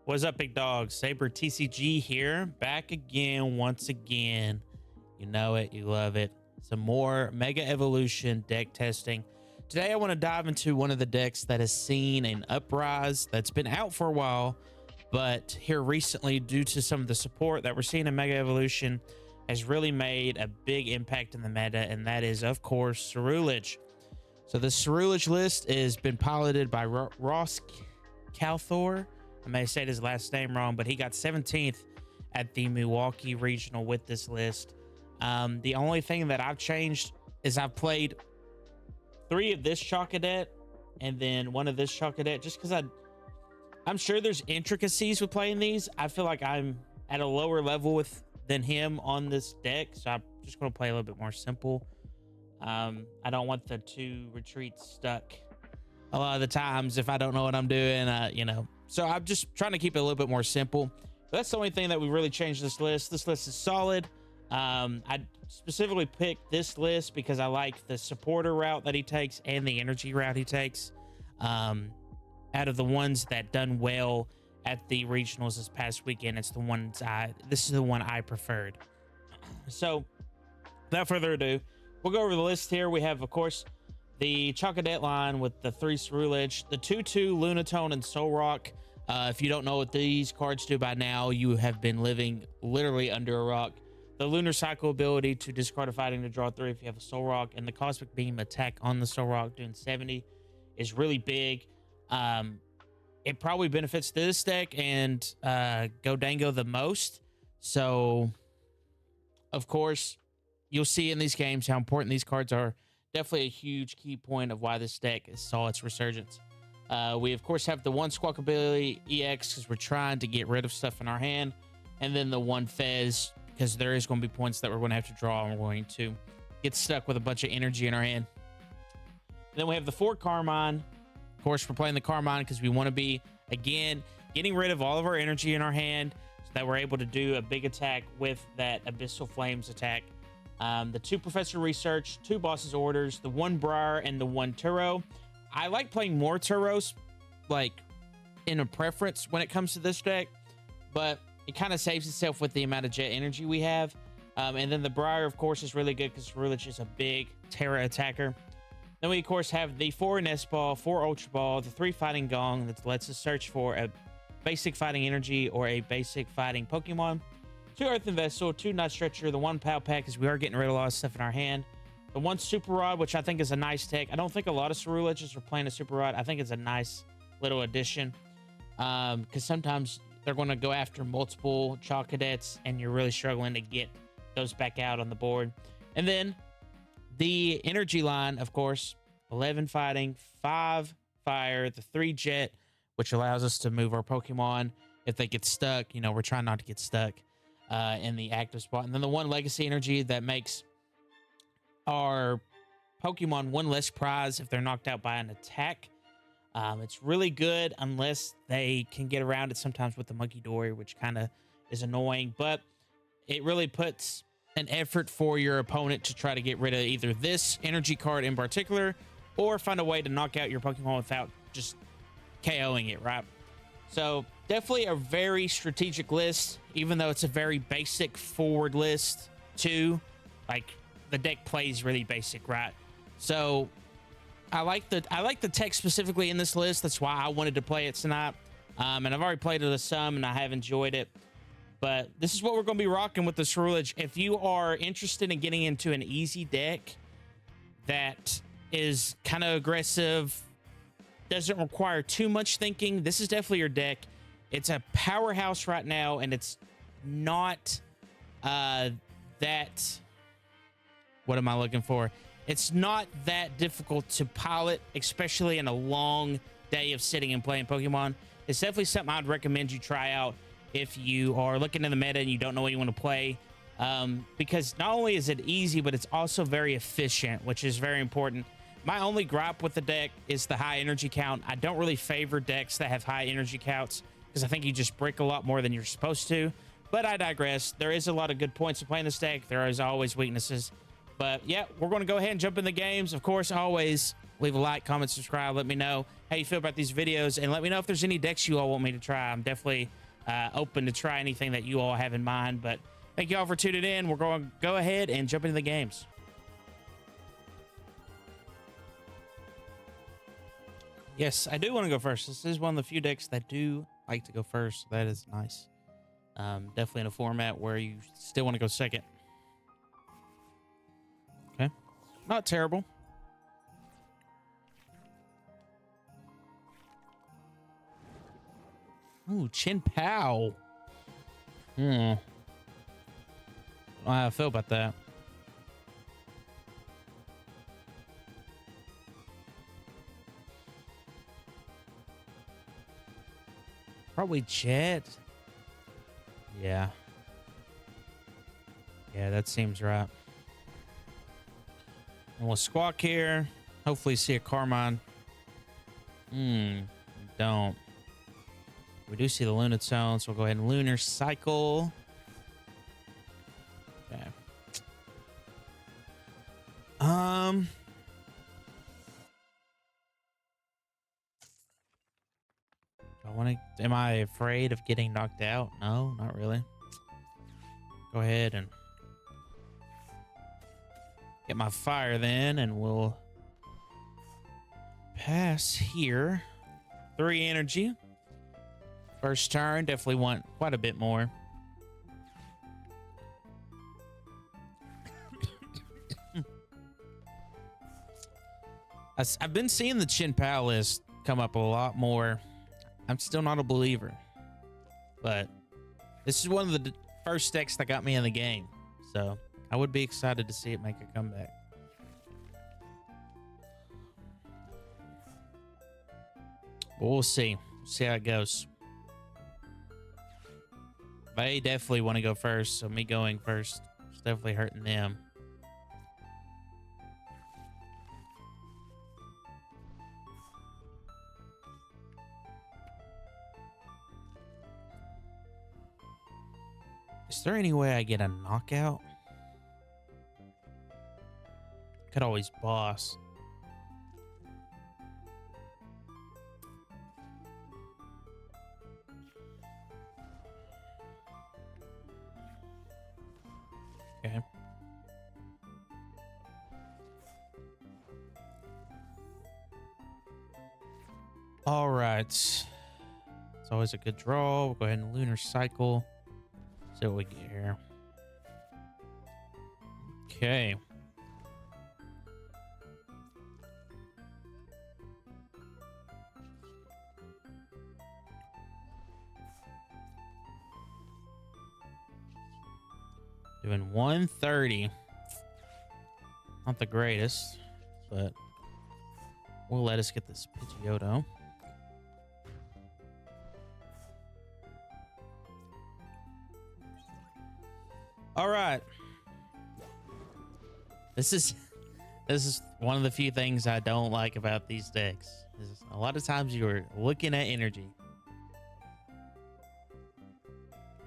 What's up, big dog? Saber TCG here, back again, once again. You know it, you love it. Some more Mega Evolution deck testing. Today, I want to dive into one of the decks that has seen an uprise that's been out for a while, but here recently, due to some of the support that we're seeing in Mega Evolution, has really made a big impact in the meta, and that is, of course, Ceruledge. So the Ceruledge list has been piloted by Ross Calthor. I may say his last name wrong, but he got 17th at the Milwaukee Regional with this list. The only thing that I've changed is I've played 3 of this Chalk Cadet and then 1 of this Chalk Cadet, just because I'm sure there's intricacies with playing these. I feel like I'm at a lower level than him on this deck, so I'm just going to play a little bit more simple. I don't want the 2 retreats stuck a lot of the times if I don't know what I'm doing, So I'm just trying to keep it a little bit more simple. But that's the only thing that we really changed this list. This list is solid. I specifically picked this list because I like the supporter route that he takes and the energy route he takes. Out of the ones that done well at the regionals this past weekend, this is the one I preferred. So without further ado, we'll go over the list here. We have, of course, the Chalk Cadet line with the 3 Ceruledge, the 2/2 Lunatone and Solrock. If you don't know what these cards do by now, you have been living literally under a rock. The Lunar Cycle ability to discard a fighting to draw 3 if you have a Solrock, and the Cosmic Beam attack on the Solrock doing 70 is really big. It probably benefits this deck and Godango the most. So, of course, you'll see in these games how important these cards are. Definitely a huge key point of why this deck saw its resurgence. We, of course, have the 1 Squawk ability EX because we're trying to get rid of stuff in our hand. And then the 1 Fez because there is going to be points that we're going to have to draw and we're going to get stuck with a bunch of energy in our hand. Then we have the 4 Carmine. Of course, we're playing the Carmine because we want to be, again, getting rid of all of our energy in our hand so that we're able to do a big attack with that Abyssal Flames attack. The 2 Professor Research, 2 Boss's Orders, the 1 Briar, and the 1 Turo. I like playing more Turos, like, in a preference when it comes to this deck, but it kind of saves itself with the amount of jet energy we have. And then the Briar, of course, is really good because Ceruledge is a big Terra attacker. Then we, of course, have the 4 Nest Ball, 4 Ultra Ball, the 3 Fighting Gong that lets us search for a basic fighting energy or a basic fighting Pokemon. 2 Earthen Vessel, 2 Nut Stretcher, the 1 Pow Pack because we are getting rid of a lot of stuff in our hand. The 1 Super Rod, which I think is a nice tech. I don't think a lot of Ceruledges are playing a Super Rod. I think it's a nice little addition because sometimes they're going to go after multiple Chalk Cadets and you're really struggling to get those back out on the board. And then the energy line, of course, 11 Fighting, 5 Fire, the 3 Jet, which allows us to move our Pokemon if they get stuck. We're trying not to get stuck in the active spot. And then the 1 Legacy Energy that makes our Pokemon 1 less prize if they're knocked out by an attack. It's really good unless they can get around it sometimes with the Monkey Dory, which kind of is annoying, but it really puts an effort for your opponent to try to get rid of either this energy card in particular or find a way to knock out your Pokemon without just KOing it, right? So definitely a very strategic list, even though it's a very basic forward list too. Like, the deck plays really basic, right? So I like the tech specifically in this list. That's why I wanted to play it tonight. And I've already played it some and I have enjoyed it. But this is what we're going to be rocking with the Ceruledge. If you are interested in getting into an easy deck that is kind of aggressive, doesn't require too much thinking, this is definitely your deck. It's a powerhouse right now, and it's not what am I looking for? It's not that difficult to pilot, especially in a long day of sitting and playing Pokemon. It's definitely something I'd recommend you try out if you are looking in the meta and you don't know what you want to play. Because not only is it easy, but it's also very efficient, which is very important. My only gripe with the deck is the high energy count. I don't really favor decks that have high energy counts because I think you just break a lot more than you're supposed to. But I digress. There is a lot of good points to playing this deck. There is always weaknesses. But yeah, we're going to go ahead and jump in the games. Of course, always Leave a like, comment, subscribe. Let me know how you feel about these videos, and let me know if there's any decks you all want me to try. I'm definitely open to try anything that you all have in mind. But thank you all for tuning in. We're going to go ahead and jump into the games. Yes, I do want to go first. This is one of the few decks that do like to go first. That is nice. Definitely in a format where you still want to go second. Okay. Not terrible. Ooh, Chin Pow. I don't know how I feel about that. Probably Jet. Yeah. Yeah, that seems right. And we'll squawk here. Hopefully see a Carmine. Don't. We do see the Lunatone, so we'll go ahead and Lunar Cycle. Okay. Am I afraid of getting knocked out? No, not really. Go ahead and get my fire then, and we'll pass here. 3 energy. First turn, definitely want quite a bit more. I've been seeing the Chin Pow list come up a lot more. I'm still not a believer, but this is one of the first decks that got me in the game, so I would be excited to see it make a comeback. But we'll see. See how it goes. They definitely want to go first, so me going first is definitely hurting them. Is there any way I get a knockout? Could always boss. Okay. All right. It's always a good draw. We'll go ahead and Lunar Cycle. See what we get here. Okay. Doing 130. Not the greatest, but we'll let us get this Pidgeotto. All right. This is one of the few things I don't like about these decks. A lot of times you're looking at energy.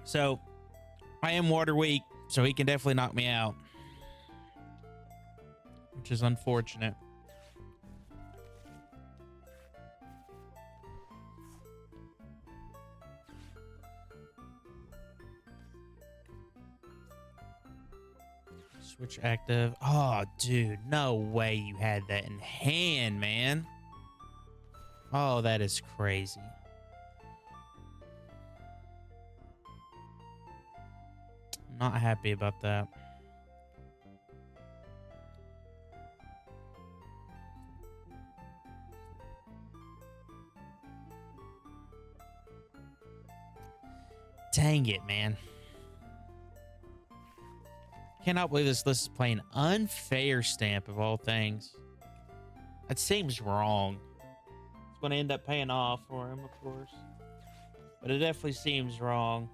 So I am water weak, so he can definitely knock me out, which is unfortunate. Switch active. Oh, dude, no way you had that in hand, man. Oh, that is crazy. Not happy about that. Dang it, man. Cannot believe this list is playing Unfair Stamp of all things. That seems wrong. It's going to end up paying off for him, of course. But it definitely seems wrong.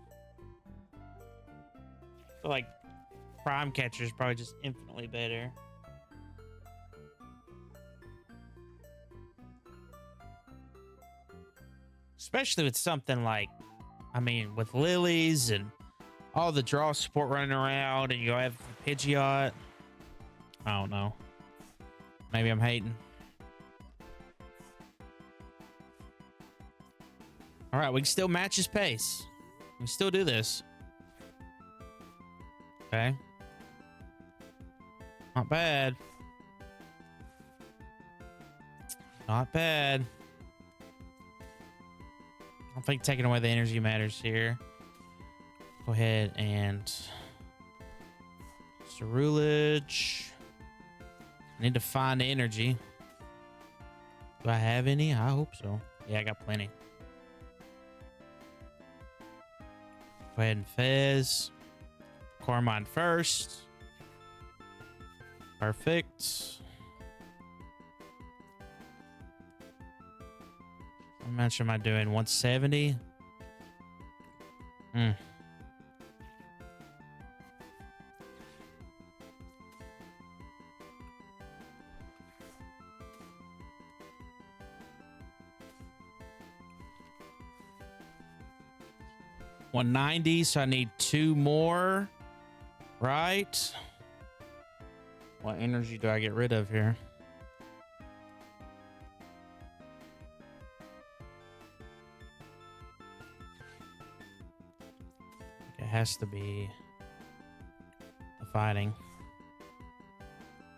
I feel like Prime Catcher is probably just infinitely better. Especially with something like, I mean, with Lilies and all the draw support running around, and you have Pidgeot. I don't know. Maybe I'm hating. All right, we can still match his pace. We can still do this. Okay. Not bad. Not bad. I don't think taking away the energy matters here. Go ahead and Ceruledge. I need to find energy. Do I have any? I hope so. Yeah, I got plenty. Go ahead and Fez. Carmine first. Perfect. How much am I doing? 170? Hmm. $190, so I need 2 more, right? What energy do I get rid of here? It has to be the fighting.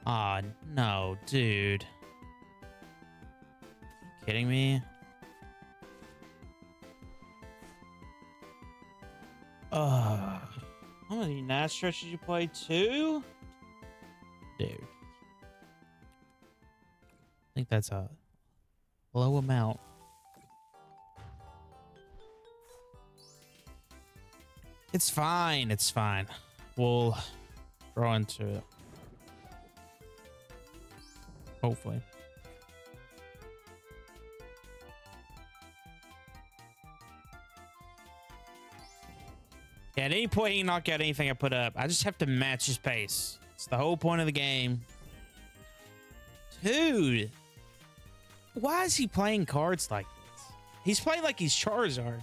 Ah, no, dude. You kidding me? How many night stretches you play? 2? Dude. I think that's a low amount. It's fine. It's fine. We'll throw into it. Hopefully. Yeah, at any point he can knock out anything I put up. I just have to match his pace. It's the whole point of the game. Dude. Why is he playing cards like this? He's playing like he's Charizard.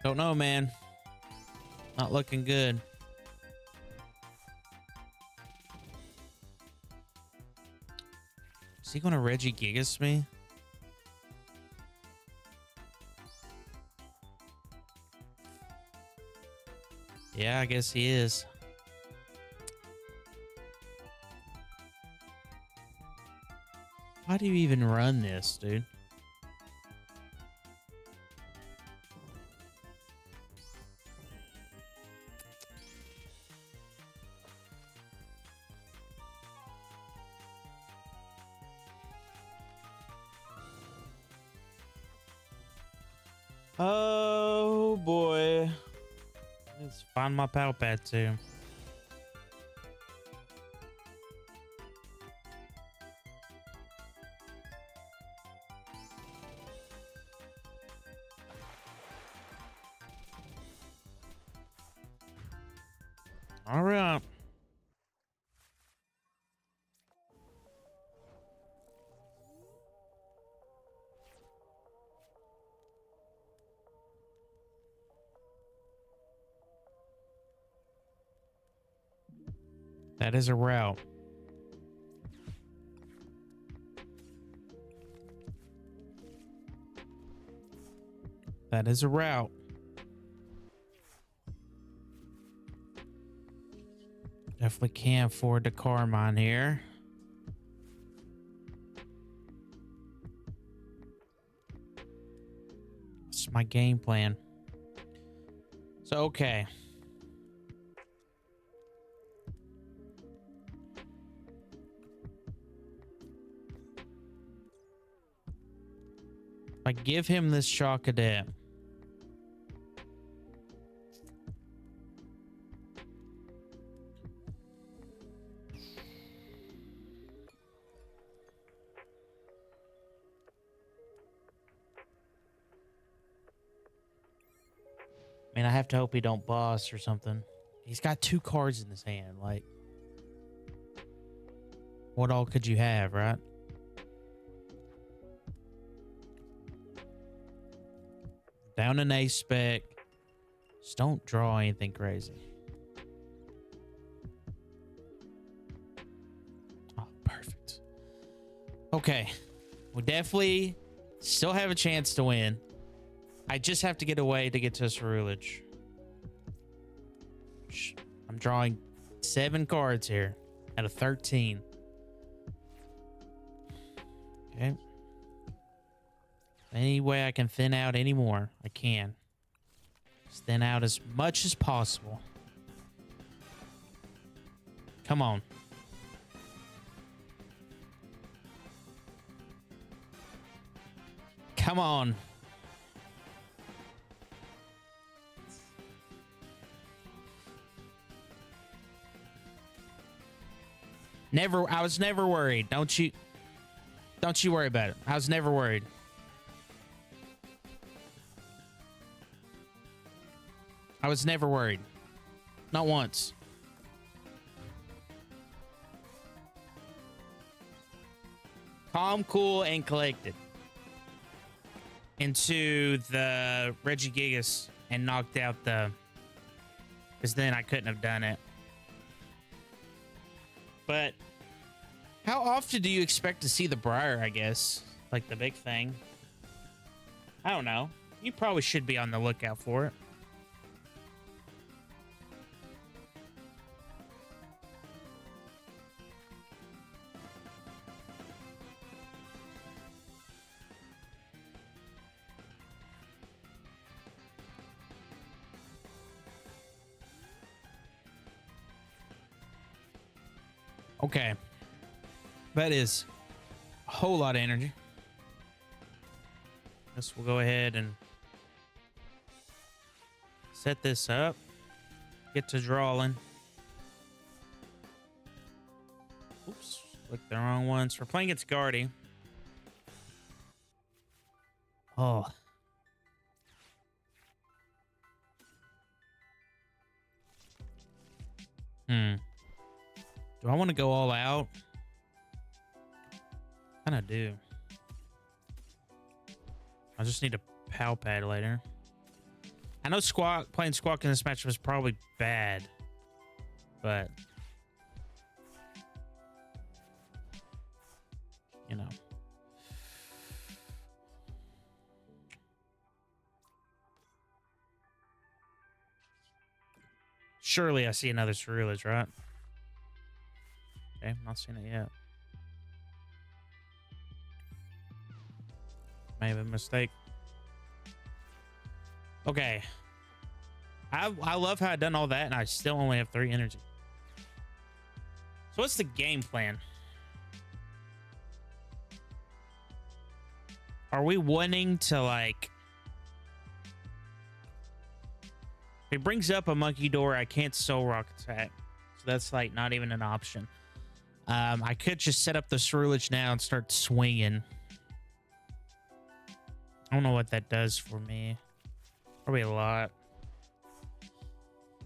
Don't know, man. Not looking good. Is he gonna Reggie Gigas me? Yeah, I guess he is. Why do you even run this, dude? Oh boy. Let's find my power pad too. All right. That is a route. That is a route. Definitely can't afford the Carmine here. That's my game plan. So, okay. If I give him this Shock Cadet. I mean, I have to hope he don't boss or something. He's got 2 cards in his hand. Like, what all could you have, right? Down an A spec. Just don't draw anything crazy. Oh, perfect. Okay. We definitely still have a chance to win. I just have to get away to get to a Ceruledge. I'm drawing 7 cards here out of 13. Okay. Any way I can thin out any more, I can. Just thin out as much as possible. Come on. Come on. I was never worried. Don't you worry about it. I was never worried. I was never worried. Not once. Calm, cool, and collected. Into the Regigigas and knocked out the... Because then I couldn't have done it. But how often do you expect to see the Briar, I guess? Like the big thing. I don't know. You probably should be on the lookout for it. Okay. That is a whole lot of energy. Guess we'll go ahead and set this up. Get to drawing. Oops. Clicked the wrong ones. We're playing against Guardy. Oh. Do I want to go all out? Kind of do. I just need a PAL pad later. I know playing Squawk in this match was probably bad, but you know. Surely I see another Ceruledge, right? Okay, I'm not seeing it yet. Maybe a mistake. Okay. I love how I done all that and I still only have 3 energy. So what's the game plan? Are we wanting to like... If he brings up a monkey door, I can't Solrock attack. So that's like not even an option. I could just set up the Ceruledge now and start swinging. I don't know what that does for me. Probably a lot.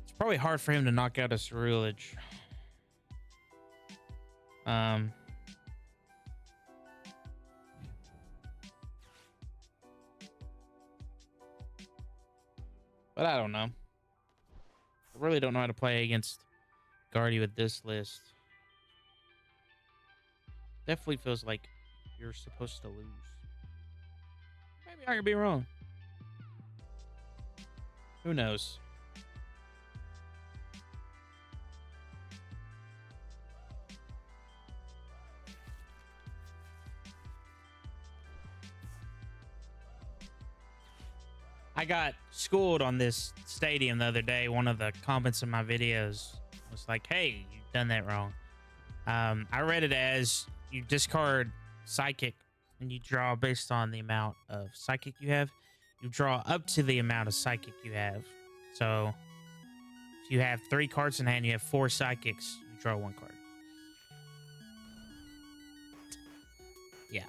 It's probably hard for him to knock out a Ceruledge. But I don't know. I really don't know how to play against Guardy with this list. Definitely feels like you're supposed to lose. Maybe I could be wrong. Who knows? I got schooled on this stadium the other day. One of the comments in my videos was like, hey, you've done that wrong. I read it as you discard Psychic and you draw based on the amount of Psychic you have. You draw up to the amount of Psychic you have. So if you have 3 cards in hand, you have 4 Psychics, you draw 1 card. Yeah,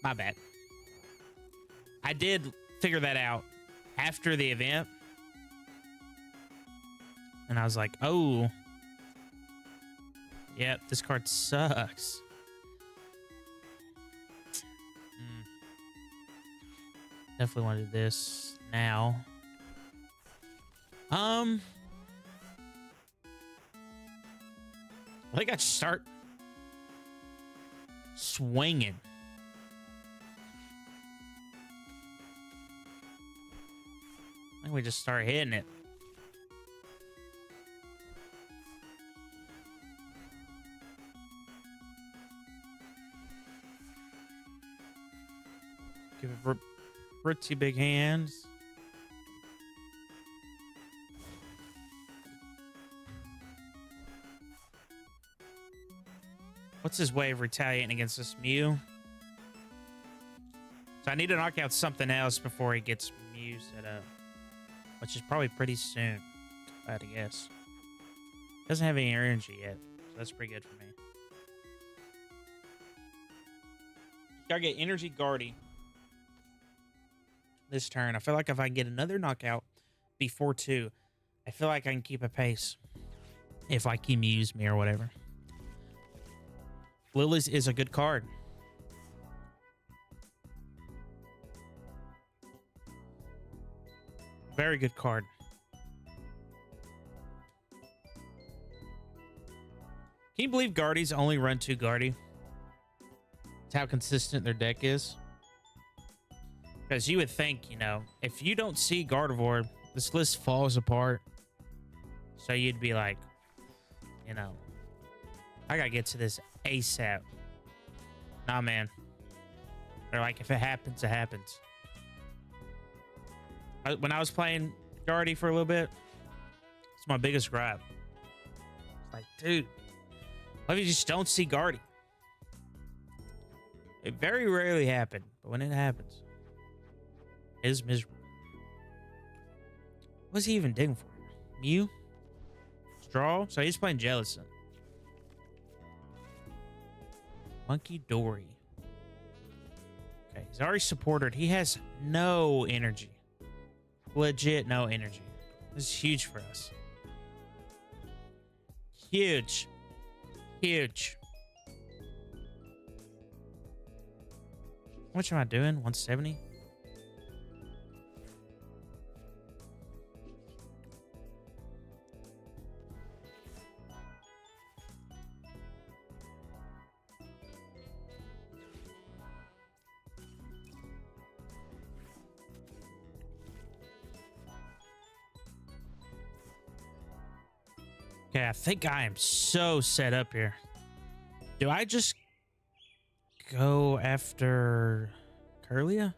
my bad. I did figure that out after the event. And I was like, oh. Yep, this card sucks. Definitely want to do this now. I think I'd start swinging. I think we just start hitting it. Give it pretty big hands. What's his way of retaliating against this Mew? So I need to knock out something else before he gets Mew set up, which is probably pretty soon, I'd guess. Doesn't have any energy yet, so that's pretty good for me. Gotta get energy Guardy this turn. I feel like if I get another knockout before 2, I feel like I can keep a pace if like he Mews me or whatever. Lily's is a good card. Very good card. Can you believe Guardies only run 2 Guardy? That's how consistent their deck is. Because you would think, you know, if you don't see Gardevoir, this list falls apart. So you'd be like, you know, I gotta get to this ASAP. Nah, man. They're like, if it happens, it happens. When I was playing Guardy for a little bit, it's my biggest gripe. It's like, dude, what if you just don't see Guardy? It very rarely happens, but when it happens, it is miserable. What's he even digging for? Mew? Straw? So he's playing Jellicent. Monkey Dory. Okay, he's already supported. He has no energy. Legit no energy. This is huge for us. Huge. Huge. How much am I doing? 170? Okay, I think I am so set up here. Do I just go after Curlia?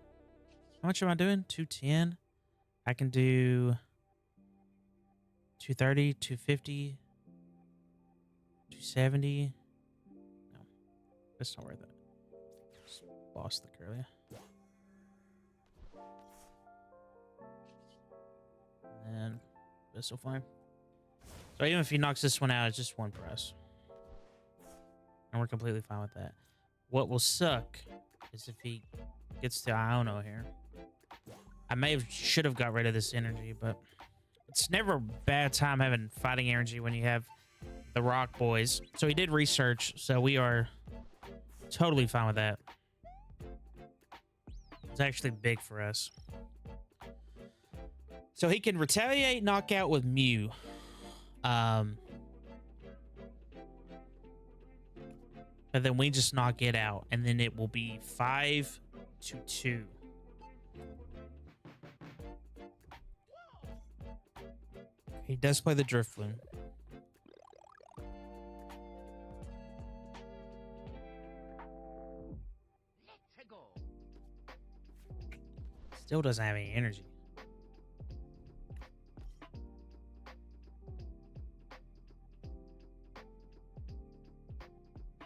How much am I doing? 210. I can do 230, 250, 270. No, that's not worth it. Just lost the Curlia. And then Pistol Flame. So even if he knocks this one out, it's just 1 press. And we're completely fine with that. What will suck is if he gets to Iono here. I should have got rid of this energy, but it's never a bad time having fighting energy when you have the Rock Boys. So he did research, so we are totally fine with that. It's actually big for us. So he can retaliate knockout with Mew. But then we just knock it out, and then it will be 5-2. He does play the Drifloon. Still doesn't have any energy.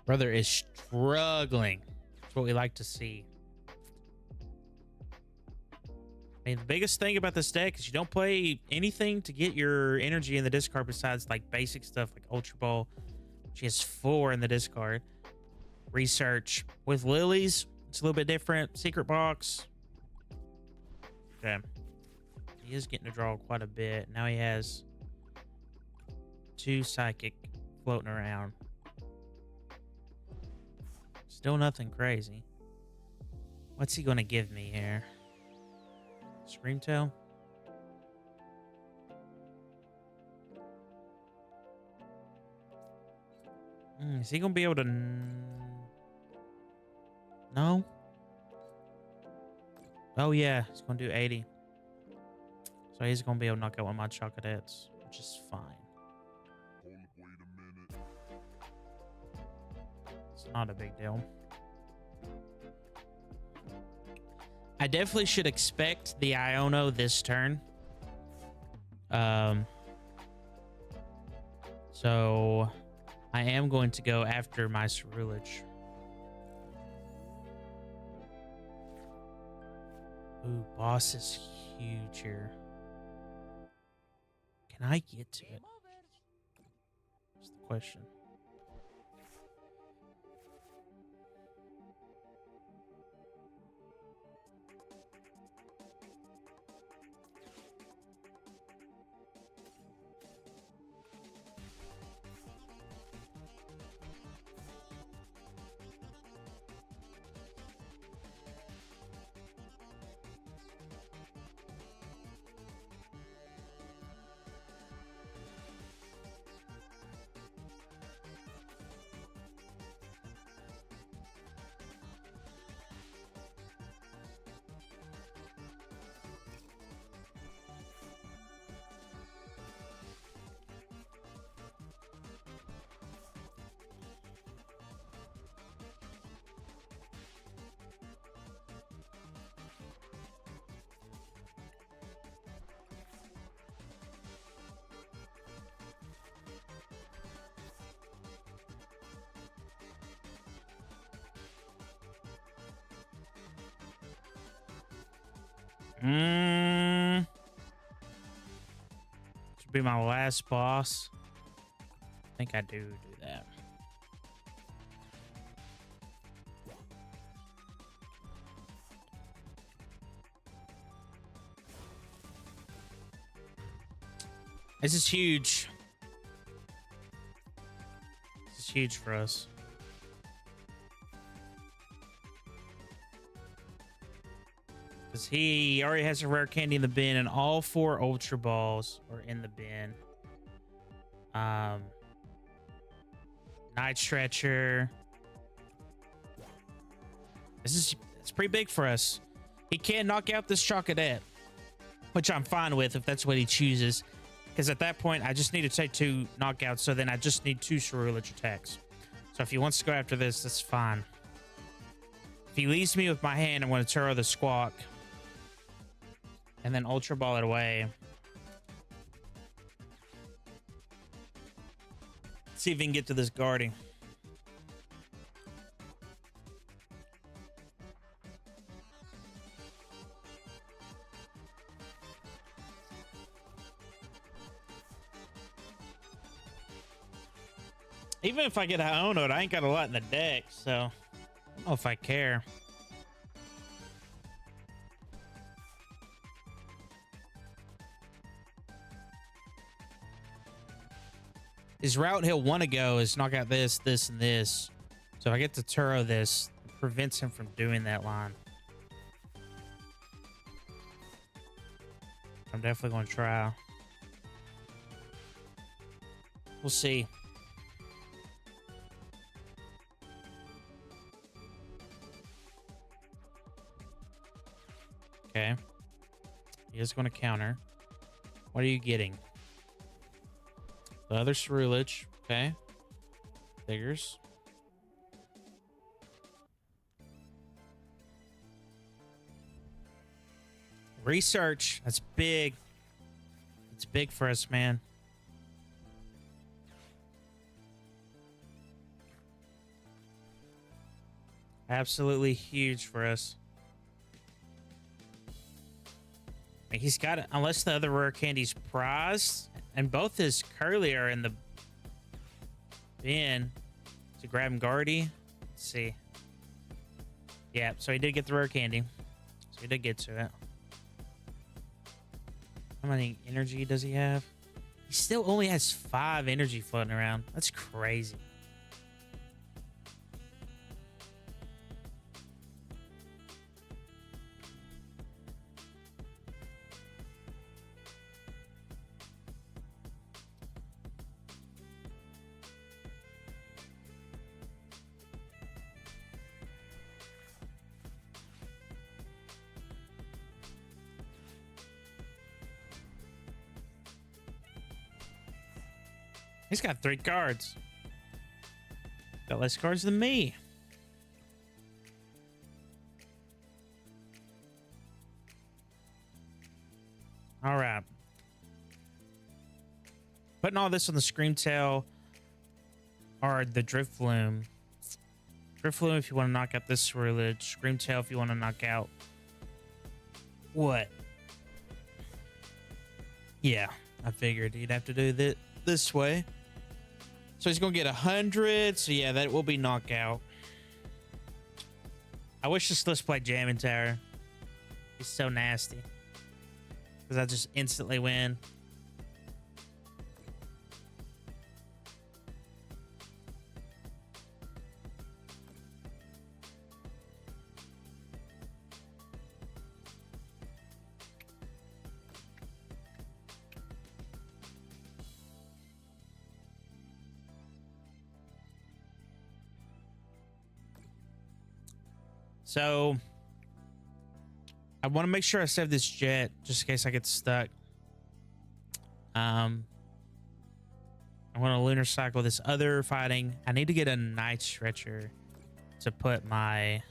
Brother is struggling. That's what we like to see. I mean, the biggest thing about this deck is you don't play anything to get your energy in the discard besides like basic stuff like Ultra Ball. She has 4 in the discard. Research. With Lilies, it's a little bit different. Secret Box. Okay. He is getting to draw quite a bit. Now he has 2 Psychic floating around. Still nothing crazy. What's he going to give me here? Screamtail. Is he gonna be able to? No. Oh yeah, he's gonna do 80. So he's gonna be able to knock out one of my Chocolates, which is fine. It's not a big deal. I definitely should expect the Iono this turn. So I am going to go after my Ceruledge. Ooh, boss is huge here. Can I get to it? That's the question. This will be my last boss. I think I do that. This is huge. This is huge for us. Because he already has a rare candy in the bin, and all 4 Ultra Balls are in the bin. Night Stretcher. It's pretty big for us. He can knock out this Chocolate, which I'm fine with if that's what he chooses. Because at that point, I just need to take 2 knockouts, so then I just need 2 Ceruledge attacks. So if he wants to go after this, that's fine. If he leaves me with my hand, I'm going to Turo the Squawk. And then Ultra Ball it away. See if we can get to this guarding. Even if I get Iono, I ain't got a lot in the deck, so I don't know if I care. His route he'll want to go is knock out this, this, and this. So if I get to Turo this, it prevents him from doing that line. I'm definitely going to try. We'll see. Okay. He is going to counter. What are you getting? The other Ceruledge. Okay. Figures. Research. That's big. It's big for us, man. Absolutely huge for us. He's got it, unless the other rare candy's prized, and both his Curly are in the bin to grab him Guardy. Let's see. Yeah, so he did get the rare candy. So he did get to it. How many energy does he have? He still only has 5 energy floating around. That's crazy. He's got 3 cards. Got less cards than me. All right. Putting all this on the Screamtail or the Driftloom. Driftloom if you want to knock out this Ceruledge. Screamtail if you want to knock out... What? Yeah, I figured he'd have to do that this way. So he's going to get 100. So yeah, that will be knockout. I wish this list played Jamming Tower. He's so nasty. Because I just instantly win. So I want to make sure I save this jet just in case I get stuck. I want to lunar cycle this other fighting. I need to get a night stretcher to put my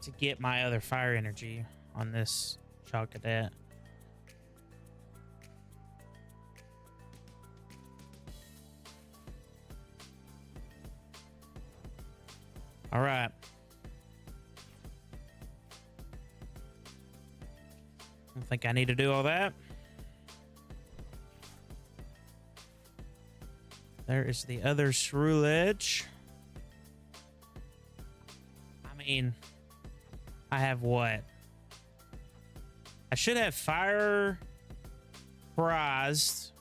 to get my other fire energy on this Child Cadet. All right. I don't think I need to do all that. There is the other Ceruledge. I mean, I have what? I should have fire prized,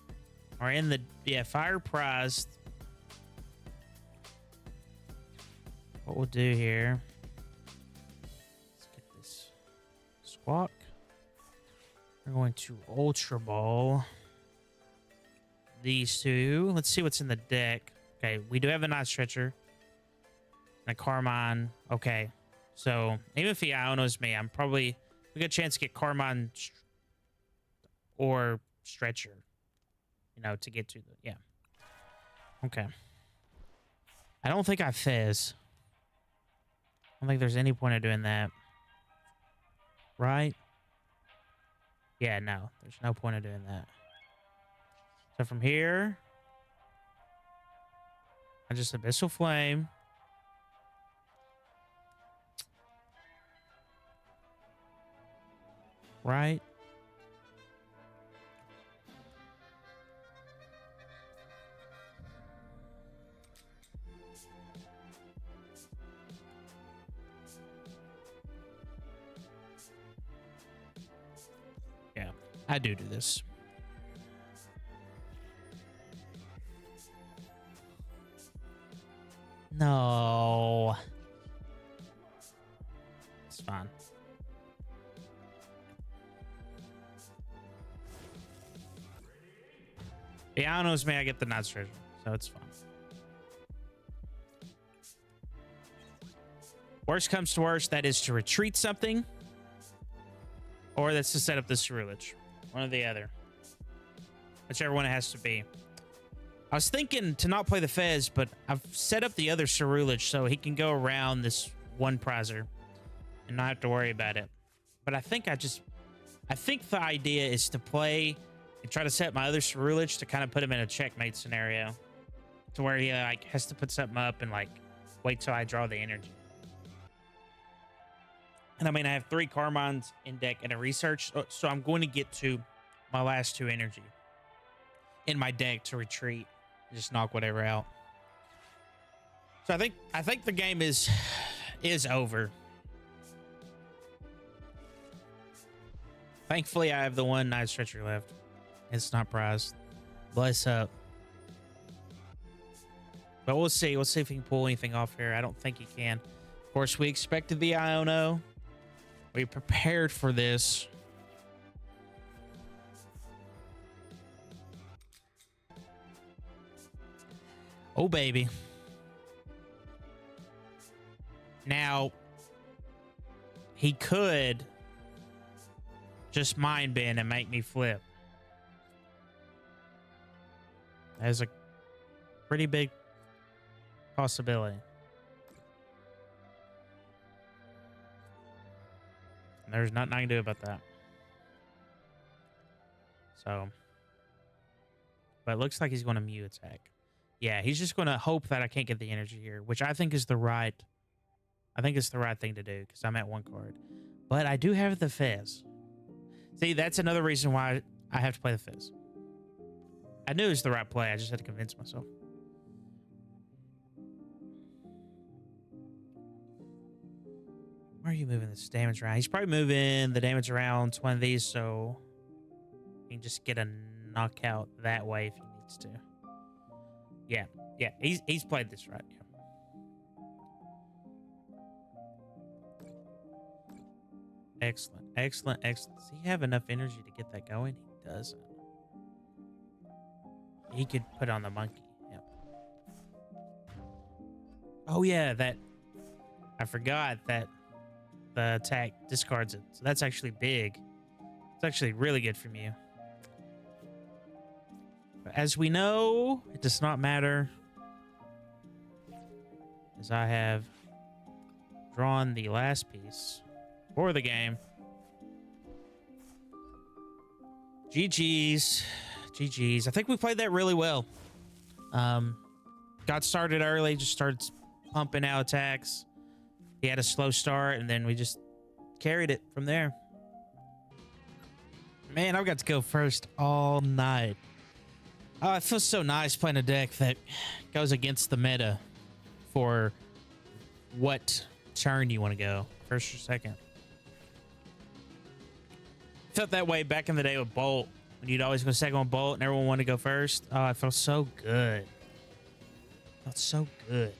or in the, yeah, fire prized. What we'll do here, let's get this Squawk. We're going to Ultra Ball these two. Let's see what's in the deck. Okay, we do have a Night Stretcher and a Carmine. Okay, so even if he Ionos me, I'm probably a good chance to get Carmine or Stretcher, you know, to get to the, yeah. Okay. I don't think I Fizz. I don't think there's any point of doing that. Right? Yeah, no. There's no point of doing that. So from here, I just Abyssal Flame. Right? Yeah, I do this. No. It's fine. Yeah, knows me, I get the Night Treasure, so it's fine. Worst comes to worst, that is to retreat something, or that's to set up the Ceruledge. One or the other. Whichever one it has to be. I was thinking to not play the Fez, but I've set up the other Ceruledge so he can go around this one prizer and not have to worry about it. But I think the idea is to play and try to set my other Ceruledge to kind of put him in a checkmate scenario, to where he like has to put something up and like wait till I draw the energy. And I mean, I have 3 Carmines in deck and a research, so I'm going to get to my last 2 energy in my deck to retreat, just knock whatever out. So I think the game is over. Thankfully, I have the one Night Stretcher left. It's not prized. Bless up. But we'll see. We'll see if he can pull anything off here. I don't think he can. Of course, we expected the Iono. We prepared for this. Oh, baby. Now, he could just mind bend and make me flip. That's a pretty big possibility. And there's nothing I can do about that. So, but it looks like he's going to Mew attack. Yeah, he's just going to hope that I can't get the energy here, which I think is the right. I think it's the right thing to do because I'm at 1 card. But I do have the Fizz. See, that's another reason why I have to play the Fizz. I knew it was the right play. I just had to convince myself. Why are you moving this damage around? He's probably moving the damage around to one of these so he can just get a knockout that way if he needs to. Yeah, yeah, he's played this right. Yeah. Excellent, excellent, excellent. Does he have enough energy to get that going? He doesn't. He could put on the monkey. Yeah. Oh yeah, that I forgot that the attack discards it. So that's actually big. It's actually really good from you. But as we know, it does not matter, as I have drawn the last piece for the game. GG's. GG's. I think we played that really well. Got started early, just started pumping out attacks. He had a slow start, and then we just carried it from there. Man, I've got to go first all night. Oh, it feels so nice playing a deck that goes against the meta for what turn you want to go, first or second. Felt that way back in the day with Bolt, when you'd always go second on Bolt and everyone wanted to go first. Oh, it felt so good. Felt so good.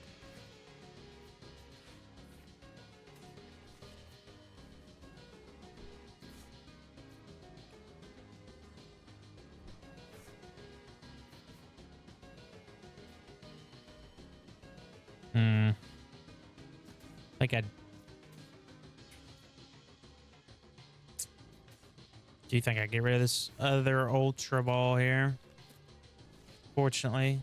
I think I'd... Do you think I'd get rid of this other Ultra Ball here? Fortunately.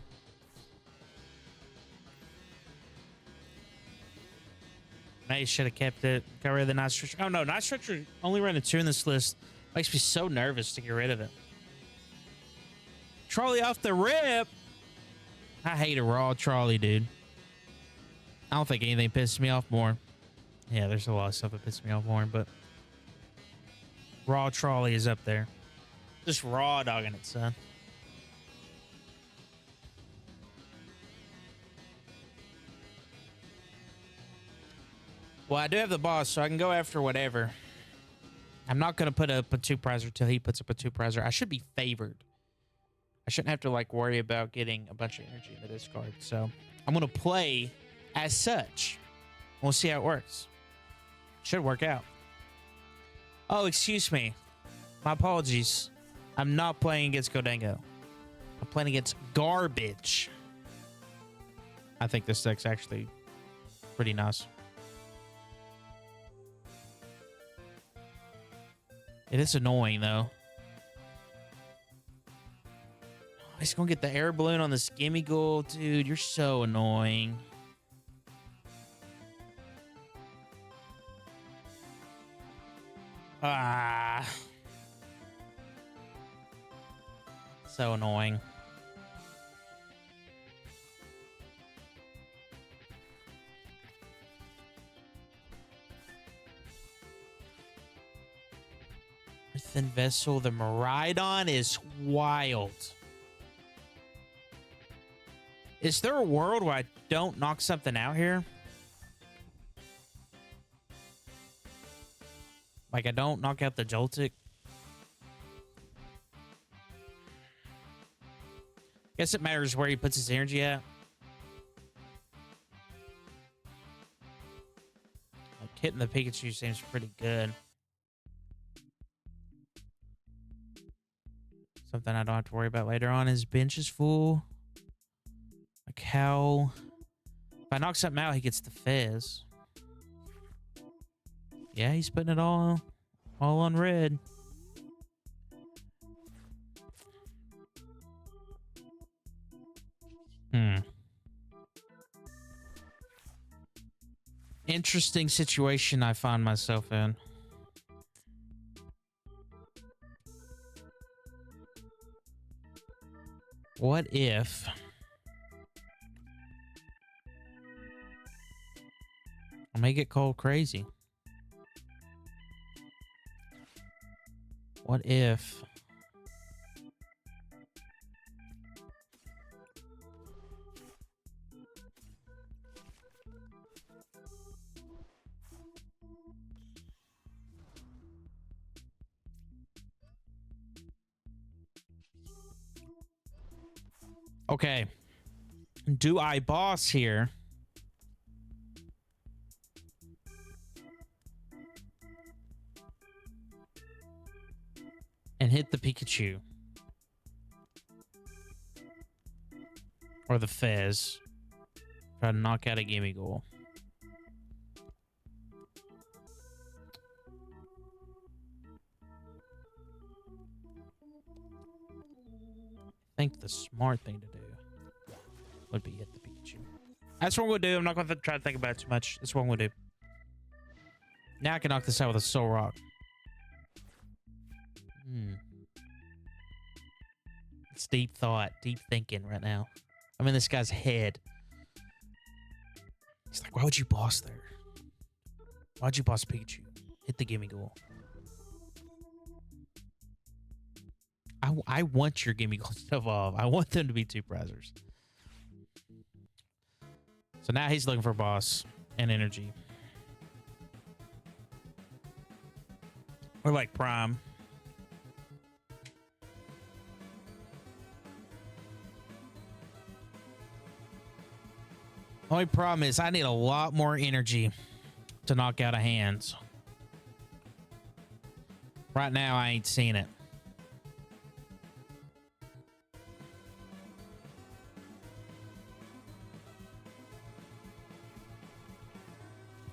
Maybe should have kept it. Got rid of the Night Stretcher. Oh no, Night Stretcher only running 2 in this list. Makes me so nervous to get rid of it. Trolley off the rip. I hate a raw trolley, dude. I don't think anything pisses me off more. Yeah, there's a lot of stuff that pisses me off more, but raw trolley is up there. Just raw dogging it, son. Well, I do have the boss, so I can go after whatever. I'm not going to put up a 2-prizer until he puts up a 2-prizer. I should be favored. I shouldn't have to, like, worry about getting a bunch of energy in the discard. So I'm going to play as such. We'll see how it works. Should work out. Oh, excuse me. My apologies. I'm not playing against Godango. I'm playing against garbage. I think this deck's actually pretty nice. It is annoying, though. He's gonna get the air balloon on this gimme goal. Dude, you're so annoying. Ah. So annoying. Earthen Vessel, the Maridon is wild. Is there a world where I don't knock something out here? Like I don't knock out the Joltik? Guess it matters where he puts his energy at. Like hitting the Pikachu seems pretty good. Something I don't have to worry about later on. His bench is full. Like how... If I knock something out, he gets the Fizz. Yeah, he's putting it all on red. interesting situation I find myself in. What if I make it cold crazy? What if okay, do I boss here? And hit the Pikachu. Or the Fez. Try to knock out a gimme goal. I think the smart thing to do would be hit the Pikachu. That's what I'm going to do. I'm not going to try to think about it too much. That's what I'm going to do. Now I can knock this out with a Solrock. It's deep thought, deep thinking right now. I'm in this guy's head. He's like, why would you boss there? Why'd you boss Pikachu? Hit the gimme goal. I want your gimme goals to evolve. I want them to be two prizers. So now he's looking for boss and energy. Or like Prime. Only problem is I need a lot more energy to knock out a hands. Right now, I ain't seen it.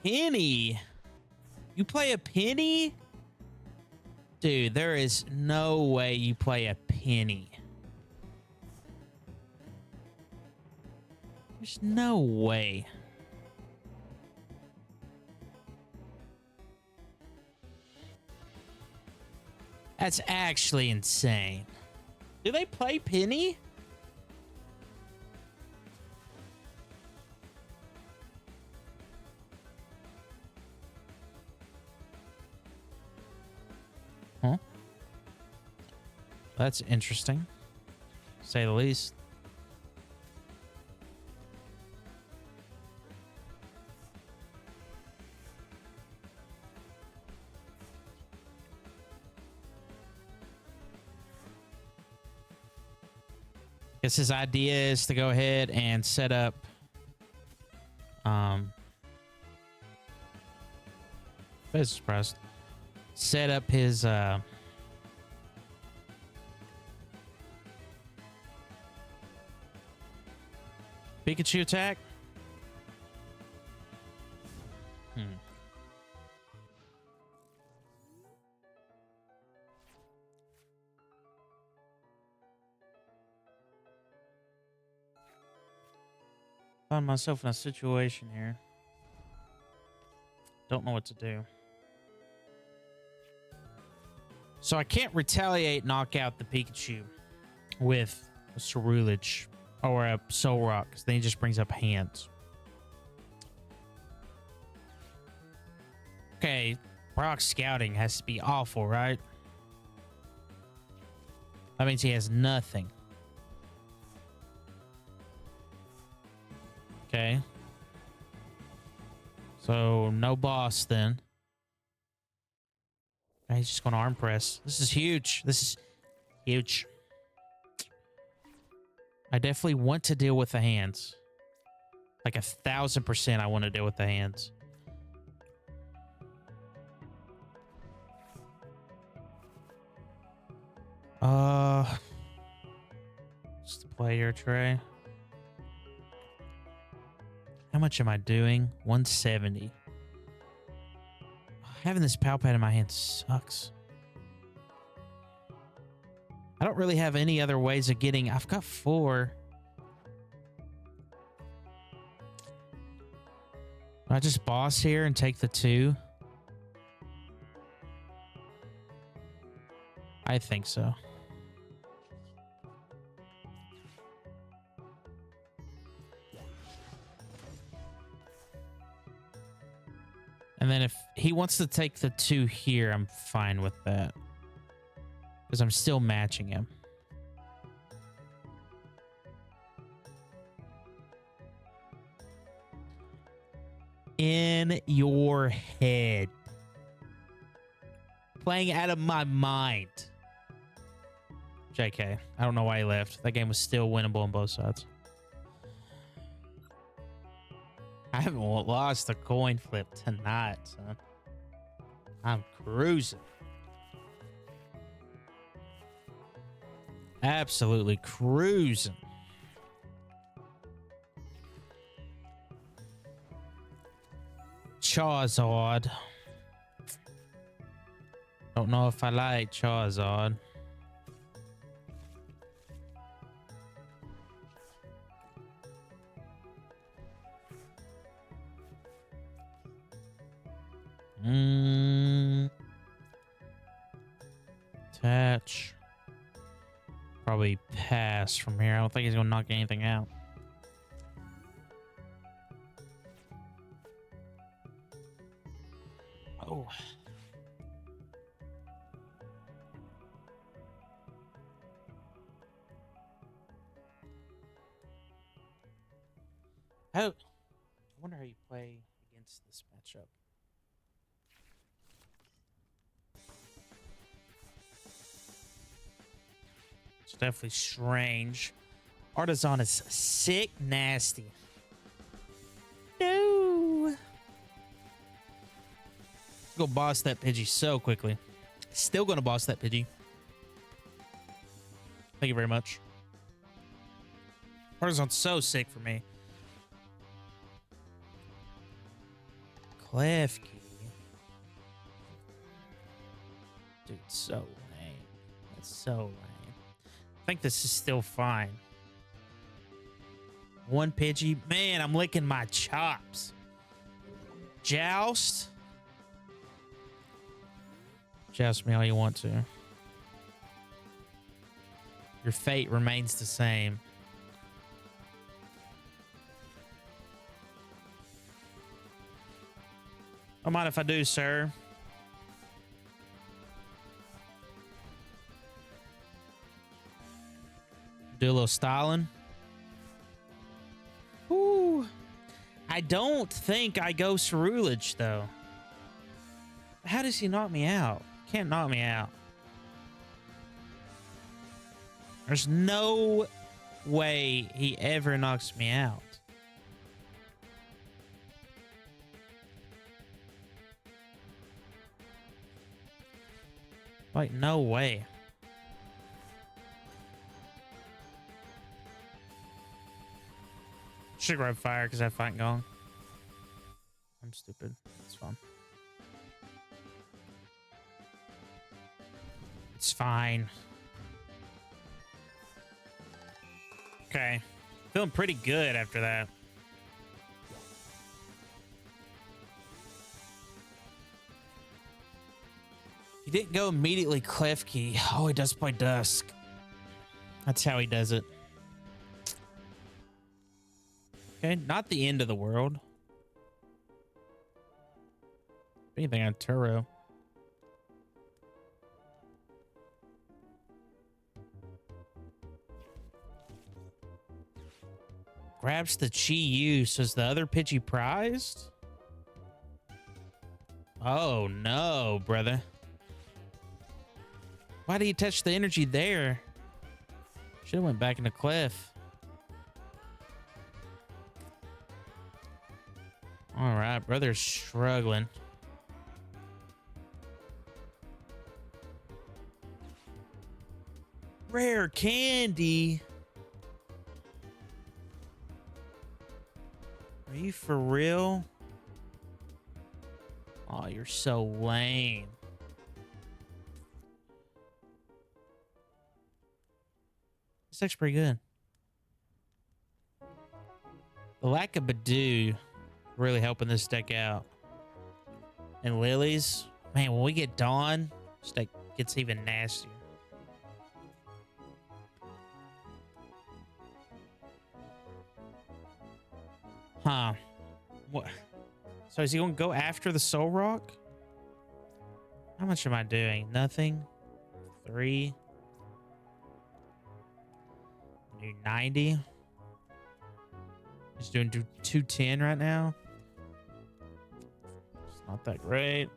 Penny? You play a penny? Dude, there is no way you play a penny. There's no way. That's actually insane. Do they play penny? Huh? That's interesting, to say the least. Guess his idea is to go ahead and set up business press. Set up his Pikachu attack. Find myself in a situation here. Don't know what to do. So I can't retaliate, knock out the Pikachu with a Ceruledge or a Solrock, because then he just brings up hands. Okay, Brock scouting has to be awful, right? That means he has nothing. Okay. So no boss then. Okay, he's just going to arm press. This is huge. This is huge. I definitely want to deal with the hands. Like 1000% I want to deal with the hands. Just to play your tray. How much am I doing? 170. Having this pow pad in my hand sucks. I don't really have any other ways of getting... I've got 4. I just boss here and take the 2? I think so. And then if he wants to take the 2 here, I'm fine with that. Because I'm still matching him. In your head. Playing out of my mind. JK. I don't know why he left. That game was still winnable on both sides. I haven't lost a coin flip tonight, son. I'm cruising. Absolutely cruising. Charizard. Don't know if I like Charizard. Attach. Probably pass from here. I don't think he's gonna knock anything out. Oh. I wonder how you play against this matchup. It's definitely strange. Artisan is sick nasty. No. Go boss that Pidgey so quickly. Still gonna boss that Pidgey. Thank you very much. Artisan's so sick for me. Klefki. Dude, so lame. That's so lame. I think this is still fine. 1 Pidgey. Man, I'm licking my chops. Joust. Joust me all you want to. Your fate remains the same. Don't mind if I do, sir. Do a little styling. Ooh. I don't think I go Ceruledge, though. How does he knock me out? Can't knock me out. There's no way he ever knocks me out. Like, no way. Should grab fire because I have fight going. I'm stupid. It's fine. It's fine. Okay. Feeling pretty good after that. He didn't go immediately Klefki. Oh, he does play Dusk. That's how he does it. Okay, not the end of the world. If anything on Turo. Grabs the Chi Yu. So is the other Pidgey prized? Oh no, brother. Why did he touch the energy there? Should have went back into Clef. All right, brother's struggling. Rare candy. Are you for real? Oh, you're so lame. This looks pretty good. The lack of Badoo Really helping this deck out. And lilies, man, when we get Dawn, this deck gets even nastier. Huh. What? So is he going to go after the Solrock? How much am I doing? Nothing. 3. Do 90. He's doing 210 right now. It's not that great.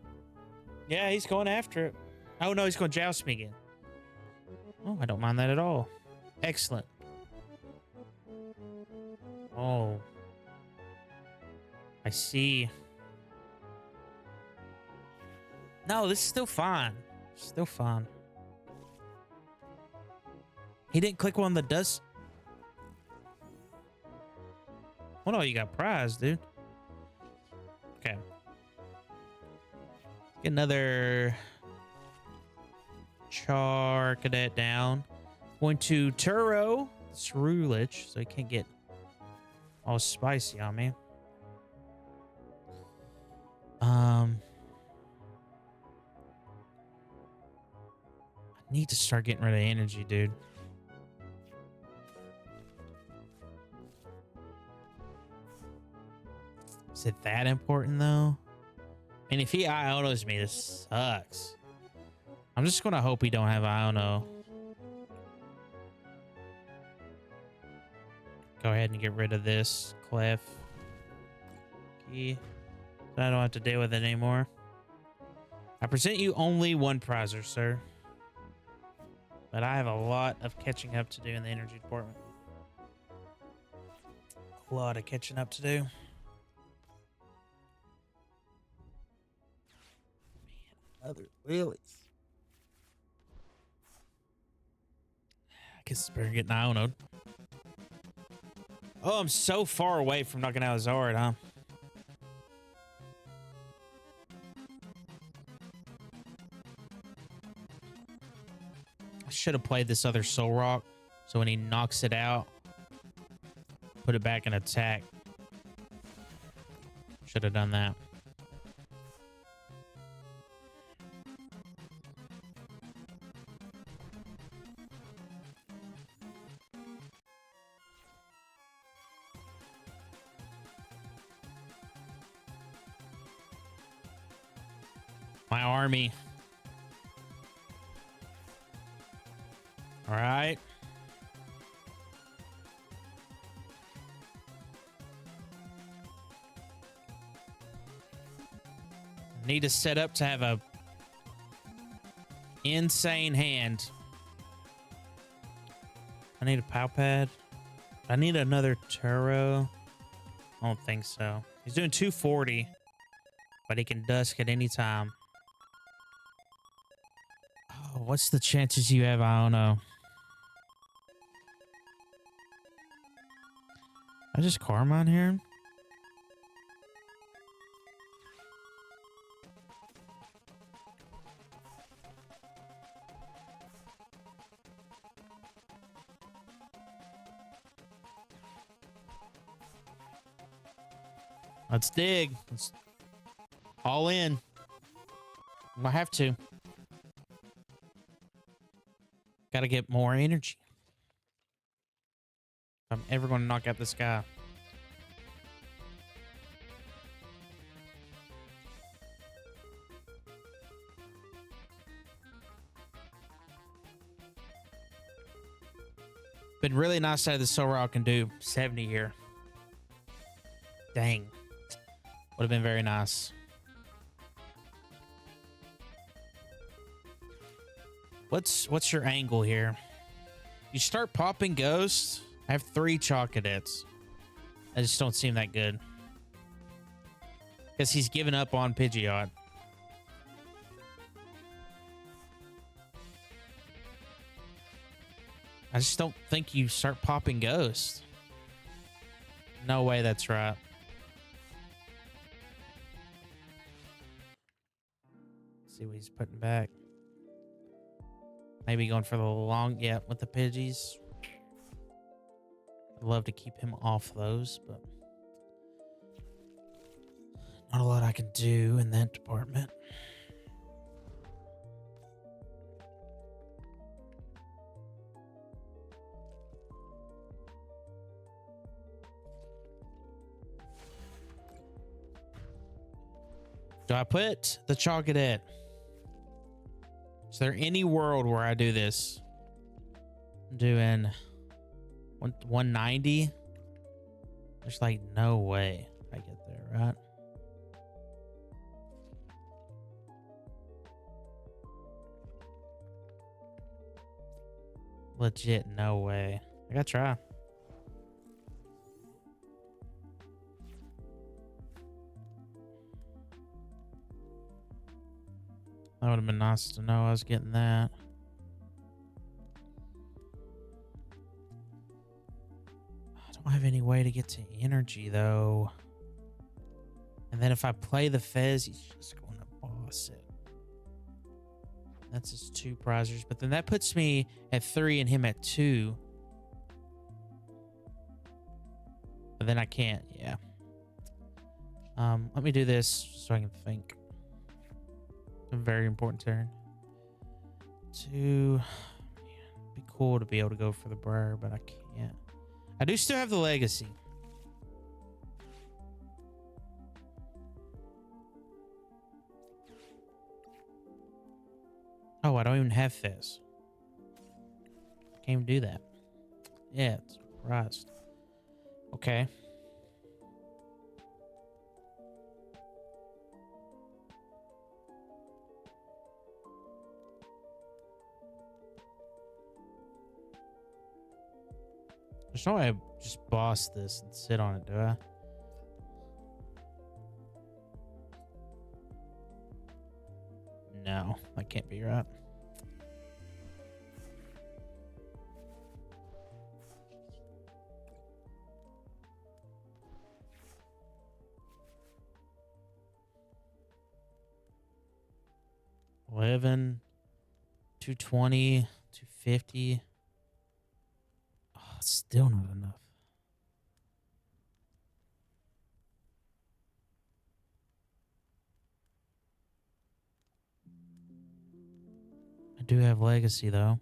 Yeah, he's going after it. Oh, no, he's going to joust me again. Oh, I don't mind that at all. Excellent. Oh. I see. No, this is still fine. Still fine. He didn't click one that does. What all you got prize, dude? Okay. Get another Char Cadet down. Going to Turo Ceruledge, so he can't get all spicy on me. I need to start getting rid of energy, dude. Is it that important, though? And if he Ionos me, this sucks. I'm just going to hope he don't have Iono. Go ahead and get rid of this Clef. Key. So I don't have to deal with it anymore. I present you only one prizer, sir. But I have a lot of catching up to do in the energy department. A lot of catching up to do. Man, other lilies. I guess it's better getting Iono'd. Oh, I'm so far away from knocking out Zard, huh? I should have played this other Solrock, so when he knocks it out, put it back in attack. Should have done that. My army. All right. Need to set up to have a insane hand. I need a pow pad. I need another Turo. I don't think so. He's doing 240, but he can dusk at any time. Oh, what's the chances you have? I don't know. I just Carmine here. Let's dig. Let's all in. I have to. Got to get more energy. If I'm ever going to knock out this guy. Been really nice to have the Solrock can do 70 here. Dang. Would have been very nice. What's your angle here? You start popping ghosts. I have 3 Chalk Cadets. I just don't seem that good. Because he's given up on Pidgeot. I just don't think you start popping ghosts. No way that's right. Let's see what he's putting back. Maybe going for the long, yeah, with the Pidgeys. I'd love to keep him off those, but Not a lot I can do in that department. Do I put the Chalkadette? Is there any world where I do this? I'm doing 190. There's like no way I get there, right? Legit, no way. I gotta try. That would have been nice to know I was getting that. I don't have any way to get to energy, though. And then if I play the Fez, he's just going to boss it. That's his 2 prizers. But then that puts me at 3 and him at 2. But then I can't, yeah. Let me do this so I can think. A very important turn. 2. Man, it'd be cool to be able to go for the Briar, but I can't. I do still have the Legacy. Oh, I don't even have Fizz. Can't even do that. Yeah, it's surprised. Okay. There's no way I just boss this and sit on it, do I? No, that can't be right. $11, $220, $250. Oh, it's still not enough. I do have Legacy, though.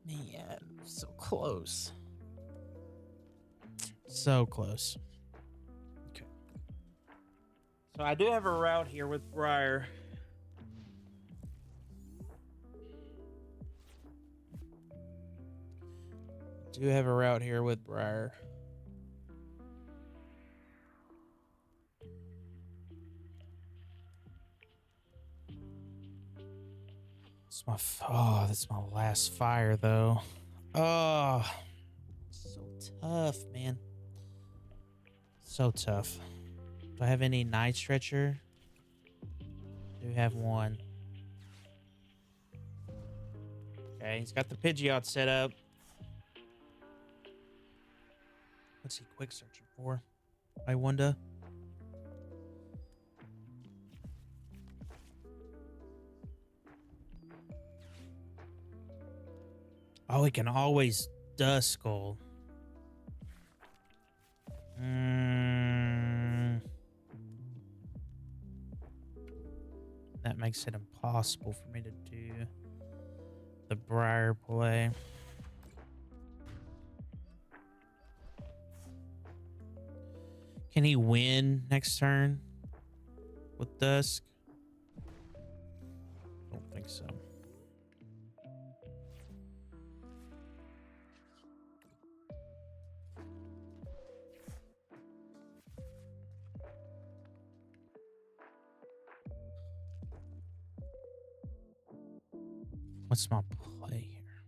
Man, so close. So close. Okay. So I do have a route here with Briar. Do have a route here with Briar. That's my last fire, though. Oh, so tough, man. So tough. Do I have any Night Stretcher? Do have one. Okay, he's got the Pidgeot set up. What's he quick searching for? I wonder. Oh, he can always Duskull. That makes it impossible for me to do the Briar play. Can he win next turn with Dusk? Don't think so. What's my play here?